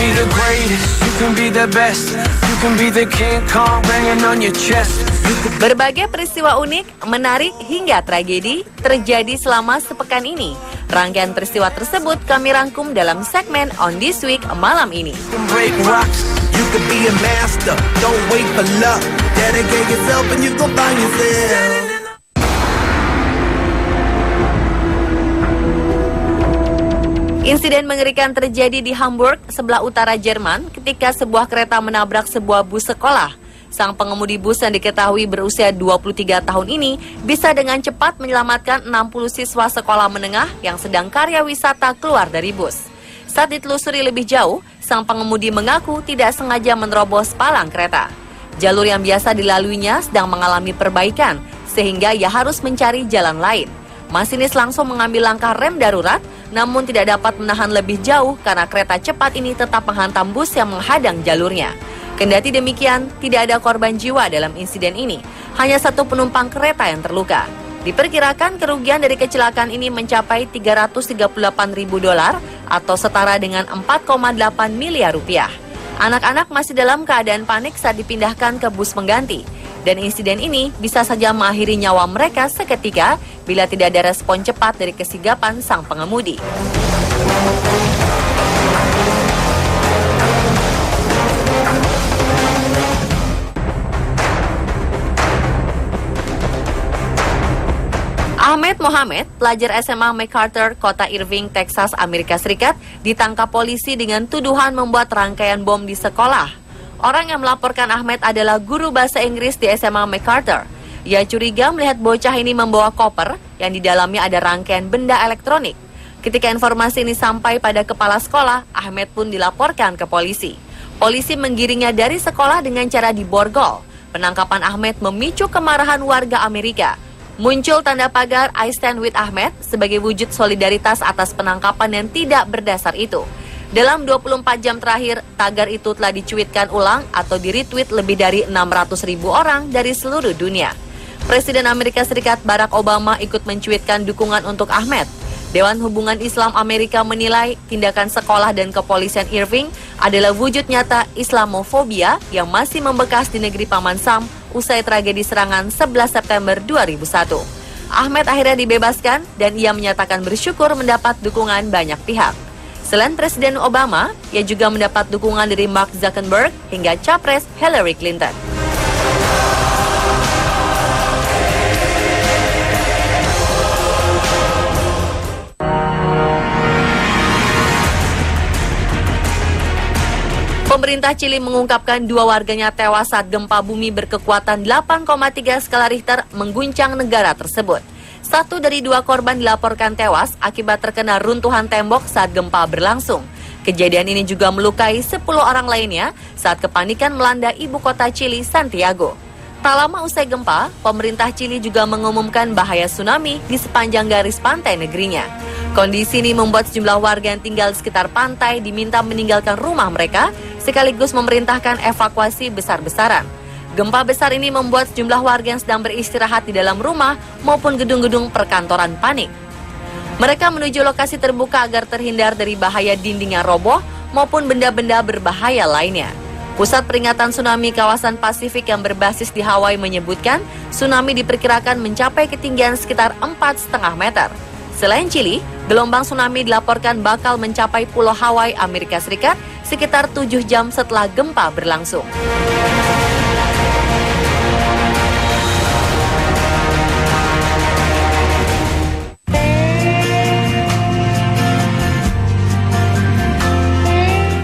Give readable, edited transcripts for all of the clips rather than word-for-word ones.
be the greatest, you can be the best, you can be the King Kong banging on your chest. Berbagai peristiwa unik, menarik hingga tragedi terjadi selama sepekan ini. Rangkaian peristiwa tersebut kami rangkum dalam segmen On This Week malam ini. Break rocks, you can be a master, don't wait for luck. Dedicate yourself and you gon' find yourself. Insiden mengerikan terjadi di Hamburg, sebelah utara Jerman, ketika sebuah kereta menabrak sebuah bus sekolah. Sang pengemudi bus yang diketahui berusia 23 tahun ini bisa dengan cepat menyelamatkan 60 siswa sekolah menengah yang sedang karya wisata keluar dari bus. Saat ditelusuri lebih jauh, sang pengemudi mengaku tidak sengaja menerobos palang kereta. Jalur yang biasa dilaluinya sedang mengalami perbaikan, sehingga ia harus mencari jalan lain. Masinis langsung mengambil langkah rem darurat, namun tidak dapat menahan lebih jauh karena kereta cepat ini tetap menghantam bus yang menghadang jalurnya. Kendati demikian, tidak ada korban jiwa dalam insiden ini. Hanya satu penumpang kereta yang terluka. Diperkirakan kerugian dari kecelakaan ini mencapai $338.000 atau setara dengan 4,8 miliar rupiah. Anak-anak masih dalam keadaan panik saat dipindahkan ke bus pengganti. Dan insiden ini bisa saja mengakhiri nyawa mereka seketika bila tidak ada respon cepat dari kesigapan sang pengemudi. Ahmed Mohamed, pelajar SMA MacArthur, kota Irving, Texas, Amerika Serikat, ditangkap polisi dengan tuduhan membuat rangkaian bom di sekolah. Orang yang melaporkan Ahmed adalah guru bahasa Inggris di SMA MacArthur. Ia curiga melihat bocah ini membawa koper yang di dalamnya ada rangkaian benda elektronik. Ketika informasi ini sampai pada kepala sekolah, Ahmed pun dilaporkan ke polisi. Polisi menggiringnya dari sekolah dengan cara diborgol. Penangkapan Ahmed memicu kemarahan warga Amerika. Muncul tanda pagar I Stand With Ahmed sebagai wujud solidaritas atas penangkapan yang tidak berdasar itu. Dalam 24 jam terakhir, tagar itu telah dicuitkan ulang atau di-retweet lebih dari 600.000 orang dari seluruh dunia. Presiden Amerika Serikat Barack Obama ikut mencuitkan dukungan untuk Ahmed. Dewan Hubungan Islam Amerika menilai tindakan sekolah dan kepolisian Irving adalah wujud nyata Islamofobia yang masih membekas di negeri Paman Sam usai tragedi serangan 11 September 2001. Ahmed akhirnya dibebaskan dan ia menyatakan bersyukur mendapat dukungan banyak pihak. Selain Presiden Obama, ia juga mendapat dukungan dari Mark Zuckerberg hingga Capres Hillary Clinton. Pemerintah Chili mengungkapkan 2 warganya tewas saat gempa bumi berkekuatan 8,3 skala Richter mengguncang negara tersebut. 1 dari 2 korban dilaporkan tewas akibat terkena runtuhan tembok saat gempa berlangsung. Kejadian ini juga melukai 10 orang lainnya saat kepanikan melanda ibu kota Chili, Santiago. Tak lama usai gempa, pemerintah Chili juga mengumumkan bahaya tsunami di sepanjang garis pantai negerinya. Kondisi ini membuat sejumlah warga yang tinggal di sekitar pantai diminta meninggalkan rumah mereka, sekaligus memerintahkan evakuasi besar-besaran. Gempa besar ini membuat sejumlah warga yang sedang beristirahat di dalam rumah maupun gedung-gedung perkantoran panik. Mereka menuju lokasi terbuka agar terhindar dari bahaya dinding yang roboh maupun benda-benda berbahaya lainnya. Pusat Peringatan Tsunami Kawasan Pasifik yang berbasis di Hawaii menyebutkan tsunami diperkirakan mencapai ketinggian sekitar 4,5 meter. Selain Chili, gelombang tsunami dilaporkan bakal mencapai Pulau Hawaii, Amerika Serikat sekitar 7 jam setelah gempa berlangsung.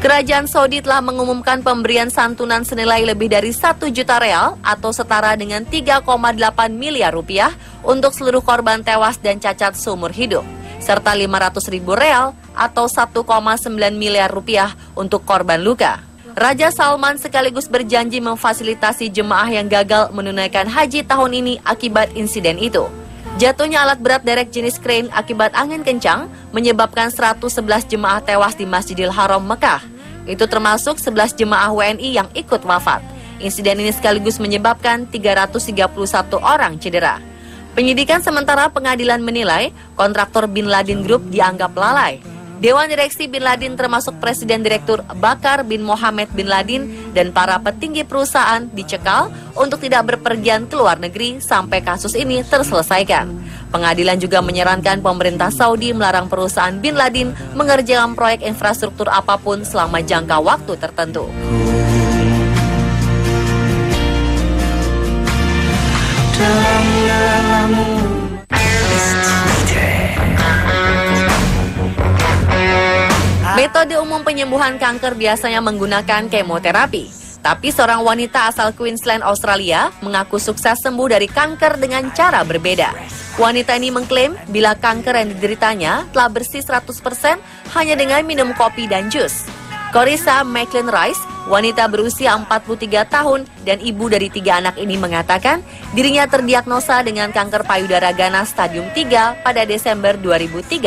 Kerajaan Saudi telah mengumumkan pemberian santunan senilai lebih dari 1 juta real atau setara dengan 3,8 miliar rupiah untuk seluruh korban tewas dan cacat seumur hidup, serta 500.000 real atau 1,9 miliar rupiah untuk korban luka. Raja Salman sekaligus berjanji memfasilitasi jemaah yang gagal menunaikan haji tahun ini akibat insiden itu. Jatuhnya alat berat derek jenis crane akibat angin kencang menyebabkan 111 jemaah tewas di Masjidil Haram, Mekah. Itu termasuk 11 jemaah WNI yang ikut wafat. Insiden ini sekaligus menyebabkan 331 orang cedera. Penyidikan sementara pengadilan menilai kontraktor Bin Laden Group dianggap lalai. Dewan Direksi Bin Laden termasuk Presiden Direktur Bakar bin Mohammed bin Laden dan para petinggi perusahaan dicekal untuk tidak berpergian ke luar negeri sampai kasus ini terselesaikan. Pengadilan juga menyarankan pemerintah Saudi melarang perusahaan Bin Laden mengerjakan proyek infrastruktur apapun selama jangka waktu tertentu. Metode umum penyembuhan kanker biasanya menggunakan kemoterapi. Tapi seorang wanita asal Queensland, Australia mengaku sukses sembuh dari kanker dengan cara berbeda. Wanita ini mengklaim bila kanker yang dideritanya telah bersih 100% hanya dengan minum kopi dan jus. Carissa McLean-Rice, wanita berusia 43 tahun dan ibu dari 3 anak ini mengatakan dirinya terdiagnosa dengan kanker payudara ganas stadium 3 pada Desember 2013.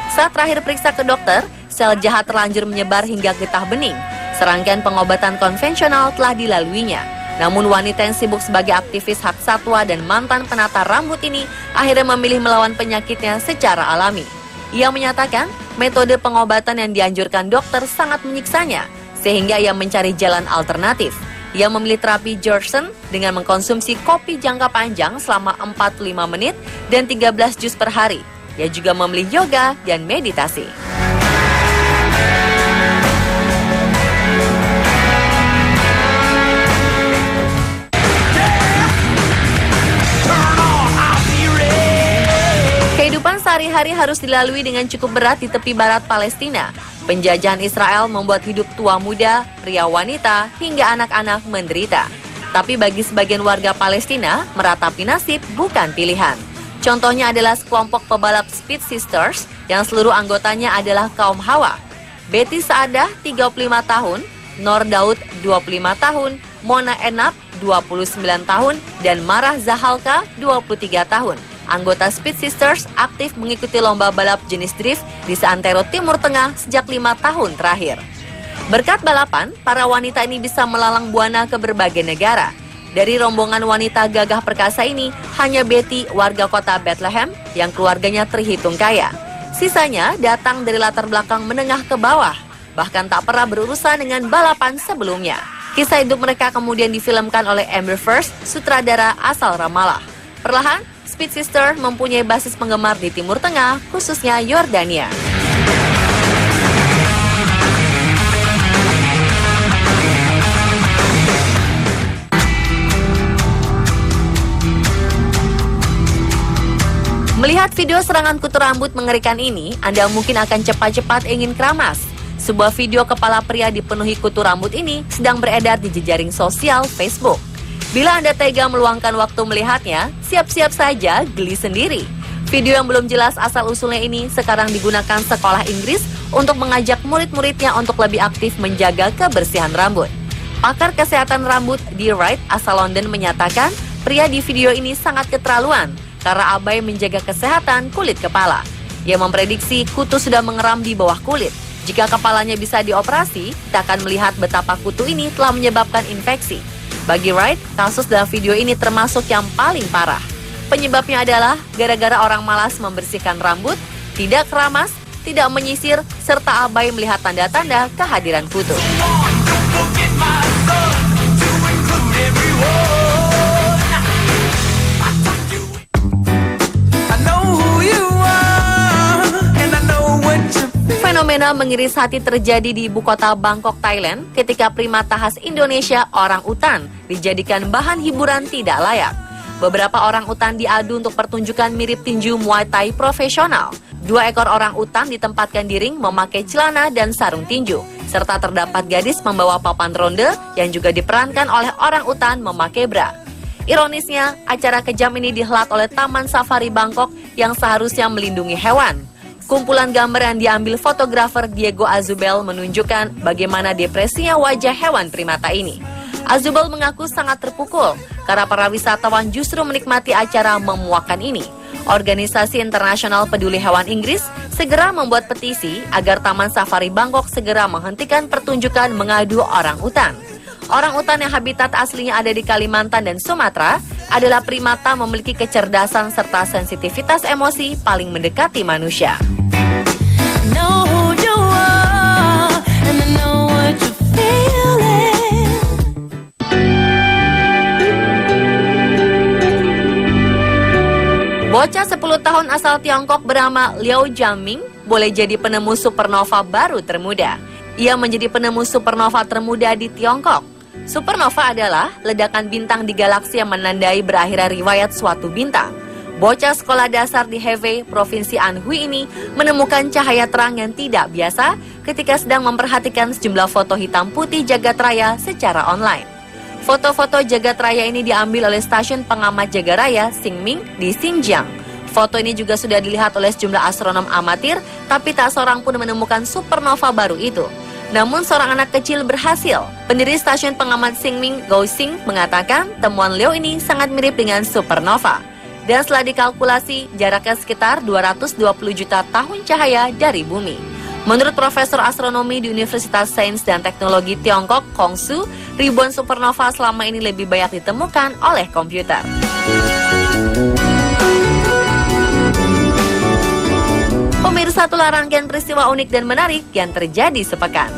Saat terakhir periksa ke dokter, sel jahat terlanjur menyebar hingga getah bening. Serangkaian pengobatan konvensional telah dilaluinya. Namun wanita yang sibuk sebagai aktivis hak satwa dan mantan penata rambut ini akhirnya memilih melawan penyakitnya secara alami. Ia menyatakan metode pengobatan yang dianjurkan dokter sangat menyiksanya, sehingga ia mencari jalan alternatif. Ia memilih terapi Johnson dengan mengkonsumsi kopi jangka panjang selama 45 menit dan 13 jus per hari. Ia juga memilih yoga dan meditasi. Kehidupan sehari-hari harus dilalui dengan cukup berat di tepi barat Palestina. Penjajahan Israel membuat hidup tua muda, pria wanita, hingga anak-anak menderita. Tapi bagi sebagian warga Palestina, meratapi nasib bukan pilihan. Contohnya adalah sekelompok pebalap Speed Sisters yang seluruh anggotanya adalah kaum Hawa. Betty Saadah, 35 tahun, Nor Daud, 25 tahun, Mona Enab, 29 tahun, dan Marah Zahalka, 23 tahun. Anggota Speed Sisters aktif mengikuti lomba balap jenis drift di seantero Timur Tengah sejak 5 tahun terakhir. Berkat balapan, para wanita ini bisa melalang buana ke berbagai negara. Dari rombongan wanita gagah perkasa ini, hanya Betty, warga kota Bethlehem, yang keluarganya terhitung kaya. Sisanya datang dari latar belakang menengah ke bawah, bahkan tak pernah berurusan dengan balapan sebelumnya. Kisah hidup mereka kemudian difilmkan oleh Amber First, sutradara asal Ramallah. Perlahan, Speed Sister mempunyai basis penggemar di Timur Tengah, khususnya Yordania. Melihat video serangan kutu rambut mengerikan ini, Anda mungkin akan cepat-cepat ingin keramas. Sebuah video kepala pria dipenuhi kutu rambut ini sedang beredar di jejaring sosial Facebook. Bila Anda tega meluangkan waktu melihatnya, siap-siap saja geli sendiri. Video yang belum jelas asal-usulnya ini sekarang digunakan sekolah Inggris untuk mengajak murid-muridnya untuk lebih aktif menjaga kebersihan rambut. Pakar kesehatan rambut di Wright asal London menyatakan pria di video ini sangat keterlaluan karena abai menjaga kesehatan kulit kepala. Ia memprediksi kutu sudah mengeram di bawah kulit. Jika kepalanya bisa dioperasi, kita akan melihat betapa kutu ini telah menyebabkan infeksi. Bagi Wright, kasus dalam video ini termasuk yang paling parah. Penyebabnya adalah gara-gara orang malas membersihkan rambut, tidak keramas, tidak menyisir, serta abai melihat tanda-tanda kehadiran kutu. Fenomena mengiris hati terjadi di ibu kota Bangkok, Thailand, ketika primata khas Indonesia, orang utan, dijadikan bahan hiburan tidak layak. Beberapa orang utan diadu untuk pertunjukan mirip tinju Muay Thai profesional. 2 ekor orang utan ditempatkan di ring memakai celana dan sarung tinju, serta terdapat gadis membawa papan ronde yang juga diperankan oleh orang utan memakai bra. Ironisnya, acara kejam ini dihelat oleh Taman Safari Bangkok yang seharusnya melindungi hewan. Kumpulan gambar yang diambil fotografer Diego Azubel menunjukkan bagaimana depresinya wajah hewan primata ini. Azubel mengaku sangat terpukul karena para wisatawan justru menikmati acara memuakkan ini. Organisasi Internasional Peduli Hewan Inggris segera membuat petisi agar Taman Safari Bangkok segera menghentikan pertunjukan mengadu orang utan. Orang utan yang habitat aslinya ada di Kalimantan dan Sumatera adalah primata memiliki kecerdasan serta sensitivitas emosi paling mendekati manusia. No. tahun asal Tiongkok bernama Liu Jiaming boleh jadi penemu supernova baru termuda. Ia menjadi penemu supernova termuda di Tiongkok. Supernova adalah ledakan bintang di galaksi yang menandai berakhirnya riwayat suatu bintang. Bocah sekolah dasar di Hefei, Provinsi Anhui ini menemukan cahaya terang yang tidak biasa ketika sedang memperhatikan sejumlah foto hitam putih jagat raya secara online. Foto-foto jagat raya ini diambil oleh stasiun pengamat jagat raya Xingming di Xinjiang. Foto ini juga sudah dilihat oleh sejumlah astronom amatir, tapi tak seorang pun menemukan supernova baru itu. Namun seorang anak kecil berhasil. Pendiri stasiun pengamat Xingming, Gou Xing, mengatakan temuan Liu ini sangat mirip dengan supernova. Dan setelah dikalkulasi, jaraknya sekitar 220 juta tahun cahaya dari bumi. Menurut Profesor Astronomi di Universitas Sains dan Teknologi Tiongkok, Kongsu, ribuan supernova selama ini lebih banyak ditemukan oleh komputer. Pemirsa, itulah rangkaian peristiwa unik dan menarik yang terjadi sepekan.